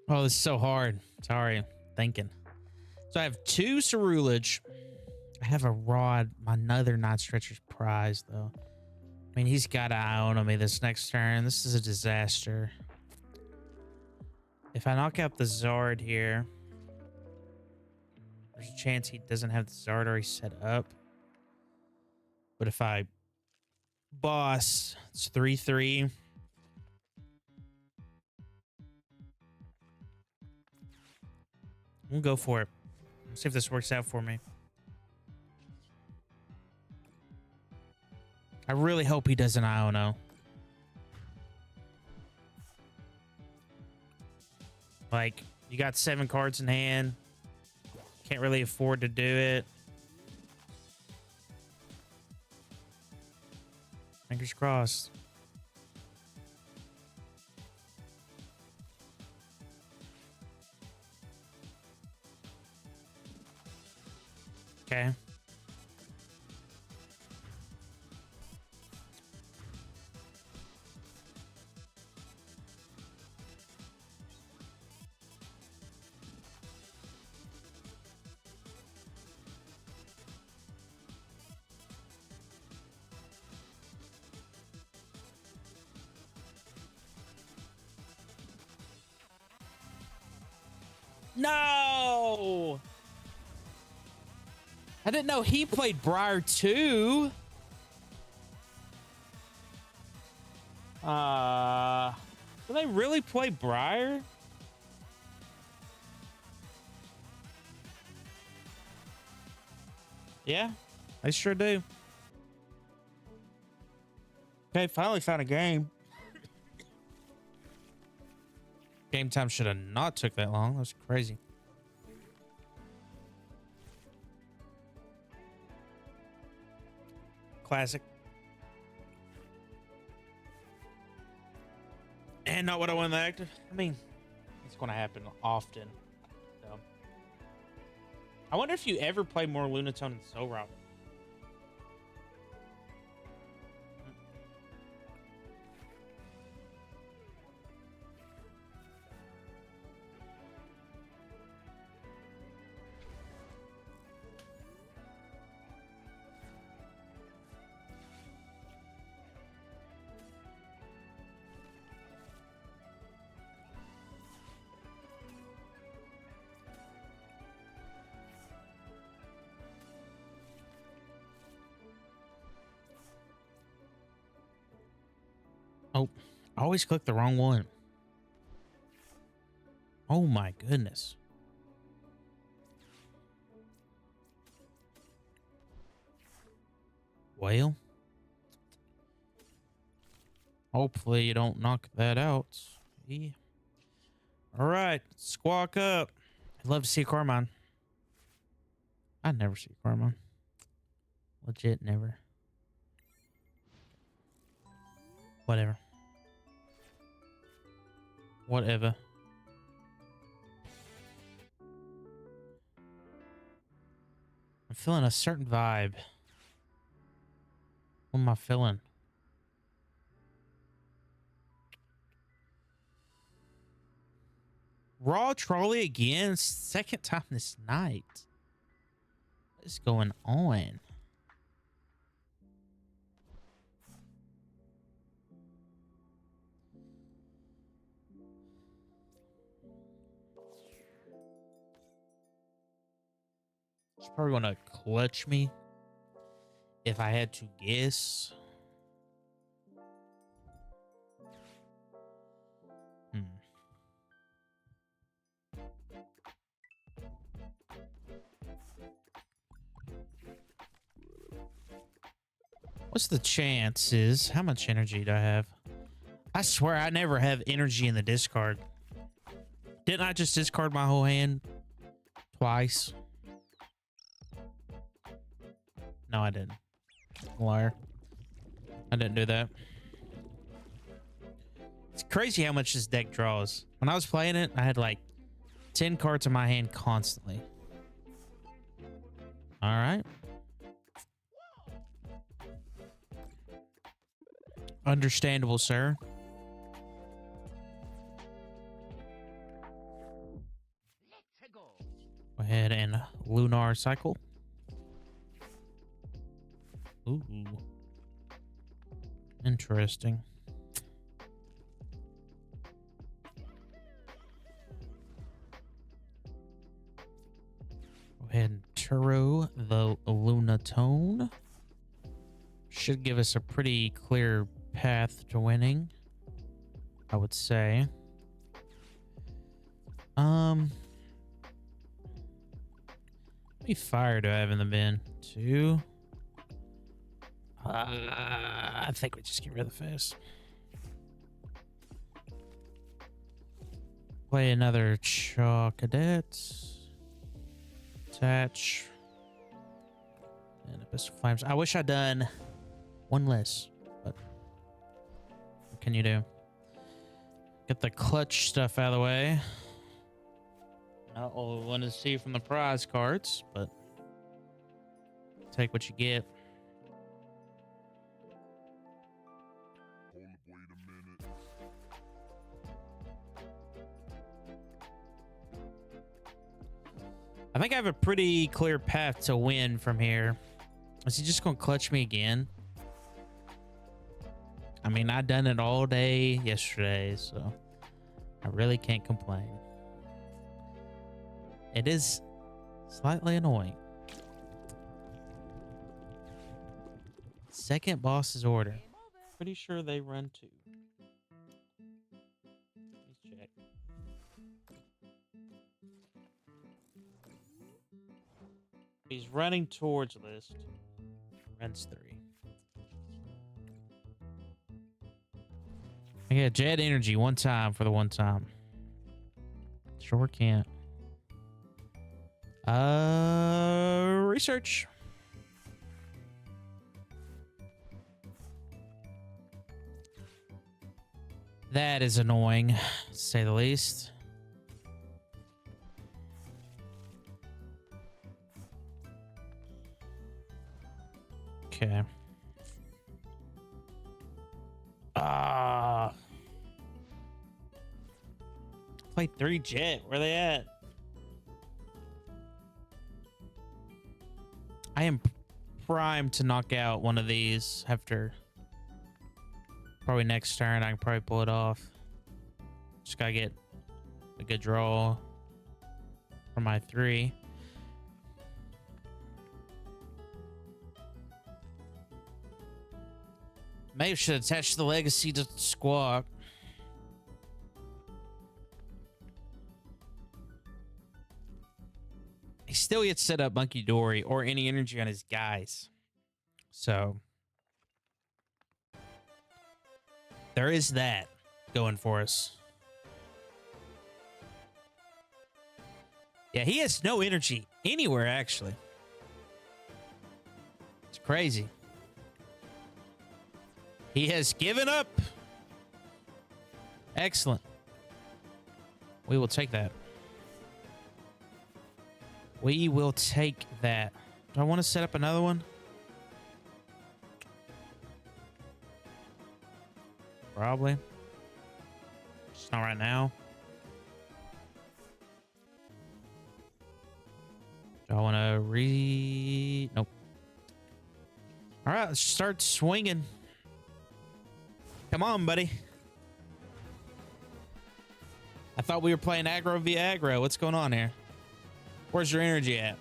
Oh, this is so hard. Sorry, thinking. So I have 2 Ceruledge. I have a rod. My other Night Stretcher's prize, though. I mean, he's got an eye on me this next turn. This is a disaster. If I knock out the Zard here, there's a chance he doesn't have the Zard already set up. But if I boss, it's 3-3. We'll go for it. Let's see if this works out for me. I really hope he does an Iono. Like, you got 7 cards in hand. Can't really afford to do it. Fingers crossed. Okay. No! I didn't know he played Briar too. Do they really play Briar? Yeah, I sure do. Okay, finally found a game. Game time should have not took that long. That was crazy. Classic. And not what I want the active. I mean, it's going to happen often. So. I wonder if you ever play more Lunatone than Solrock. Oh, I always click the wrong one. Oh my goodness. Well, hopefully you don't knock that out. Yeah. All right, squawk up. I'd love to see a Carmine. I'd never see a Carmine. Legit never. Whatever. Whatever. I'm feeling a certain vibe. What am I feeling? Raw trolley again? Second time this night. What is going on? She's probably gonna clutch me if I had to guess. What's the chances? How much energy do I have? I swear I never have energy in the discard. Didn't I just discard my whole hand twice? No, I didn't. Liar. I didn't do that. It's crazy how much this deck draws. When I was playing it, I had like 10 cards in my hand constantly. All right. Understandable, sir. motorcycle. Ooh. Interesting. Go ahead and Turo the Lunatone. Should give us a pretty clear path to winning, I would say. How many fire do I have in the bin? 2. I think we just get rid of the face. Play another Chaw Cadets. Attach. And Abyssal Flames. I wish I'd done one less, but what can you do? Get the clutch stuff out of the way. Not all we want to see from the prize cards, but take what you get. I think I have a pretty clear path to win from here. Is he just going to clutch me again? I mean, I done it all day yesterday, so I really can't complain. It is slightly annoying. Second boss's order. Pretty sure they run 2. Let's check. He's running towards list. Runs 3. I get jet energy one time for the one time. Sure can't. Research. That is annoying, to say the least. Okay. Play 3 jet. Where they at? I am primed to knock out one of these after probably next turn. I can probably pull it off. Just gotta get a good draw for my 3. Maybe should attach the legacy to Squawk. He still gets set up Monkey Dory or any energy on his guys. So there is that going for us. Yeah, he has no energy anywhere, actually. It's crazy. He has given up. Excellent. We will take that. We will take that. Do I want to set up another one? Probably. Just not right now. Do I want to Nope. All right, let's start swinging. Come on, buddy. I thought we were playing aggro via aggro. What's going on here? Where's your energy at?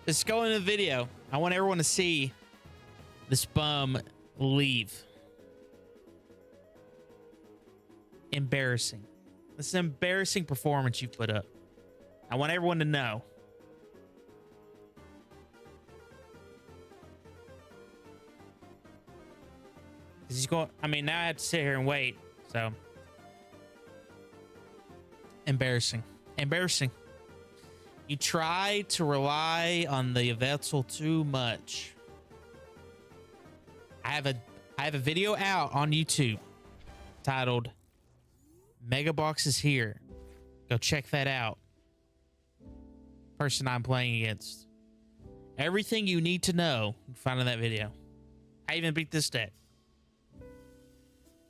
Let's go into the video. I want everyone to see this bum leave. Embarrassing. This is an embarrassing performance you've put up. I want everyone to know. He's going. I mean, now I have to sit here and wait. So embarrassing. Embarrassing. You try to rely on the vessel too much. I have a video out on YouTube titled Mega Box is here. Go check that out. Person I'm playing against. Everything you need to know, you can find in that video. I even beat this deck.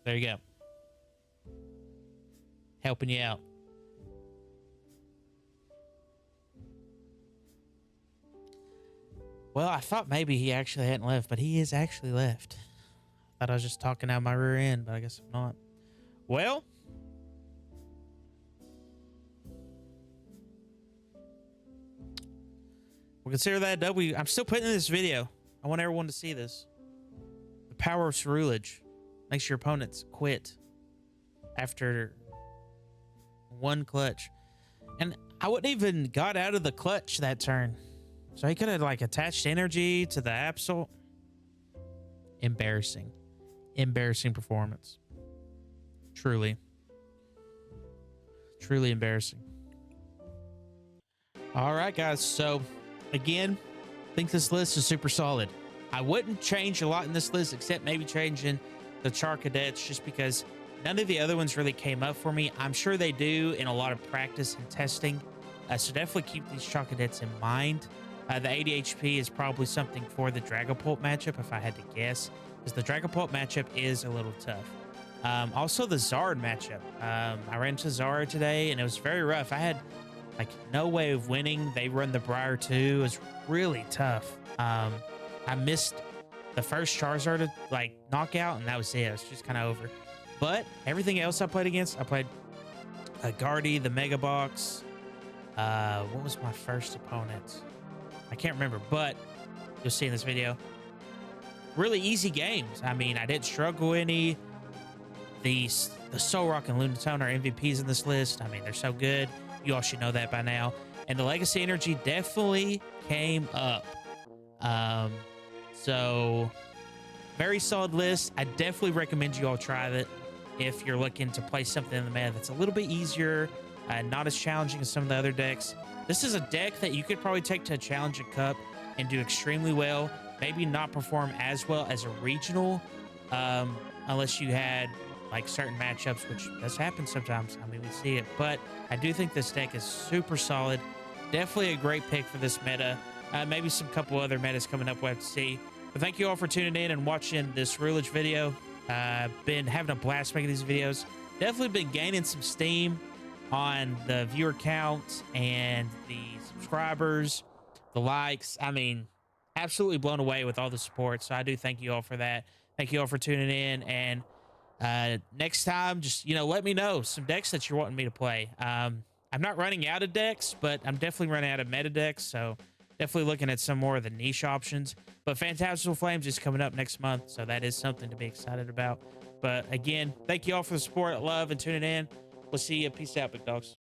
There you go. Helping you out. Well, I thought maybe he actually hadn't left, but he is actually left. I thought I was just talking out my rear end, but I guess I'm not. Well, we'll consider that a W. I'm still putting in this video. I want everyone to see this. The power of Ceruledge makes your opponents quit after one clutch. And I wouldn't even got out of the clutch that turn. So he could have like attached energy to the Absol. Embarrassing. Embarrassing performance. Truly. Truly embarrassing. All right, guys. So, again, I think this list is super solid. I wouldn't change a lot in this list except maybe changing the Char Cadets just because none of the other ones really came up for me. I'm sure they do in a lot of practice and testing. So definitely keep these Char Cadets in mind. The ADHP is probably something for the Dragapult matchup, if I had to guess, because the Dragapult matchup is a little tough. Also, the Zard matchup. I ran into Zard today, and it was very rough. I had like no way of winning. They run the Briar too. It was really tough. I missed the first Charizard like knockout, and that was it. It was just kind of over. But everything else I played against, I played Guardy, the Mega Box. What was my first opponent? I can't remember, but you'll see in this video. Really easy games. I mean, I didn't struggle any. The Solrock and Lunatone are MVPs in this list. I mean, they're so good. You all should know that by now. And the Legacy Energy definitely came up. So, very solid list. I definitely recommend you all try it if you're looking to play something in the meta that's a little bit easier, not as challenging as some of the other decks. This is a deck that you could probably take to a Challenger Cup and do extremely well. Maybe not perform as well as a regional, unless you had like certain matchups, which does happen sometimes. I mean, we see it, but I do think this deck is super solid. Definitely a great pick for this meta. Maybe some couple other metas coming up we'll have to see. But thank you all for tuning in and watching this Ceruledge video. Been having a blast making these videos. Definitely been gaining some steam on the viewer count and the subscribers, the likes. I mean, absolutely blown away with all the support. So I do thank you all for that. Thank you all for tuning in. And next time, just, let me know some decks that you're wanting me to play. I'm not running out of decks, but I'm definitely running out of meta decks. So definitely looking at some more of the niche options. But Fantastical Flames is coming up next month. So that is something to be excited about. But again, thank you all for the support, love, and tuning in. We'll see you. Peace out, big dogs.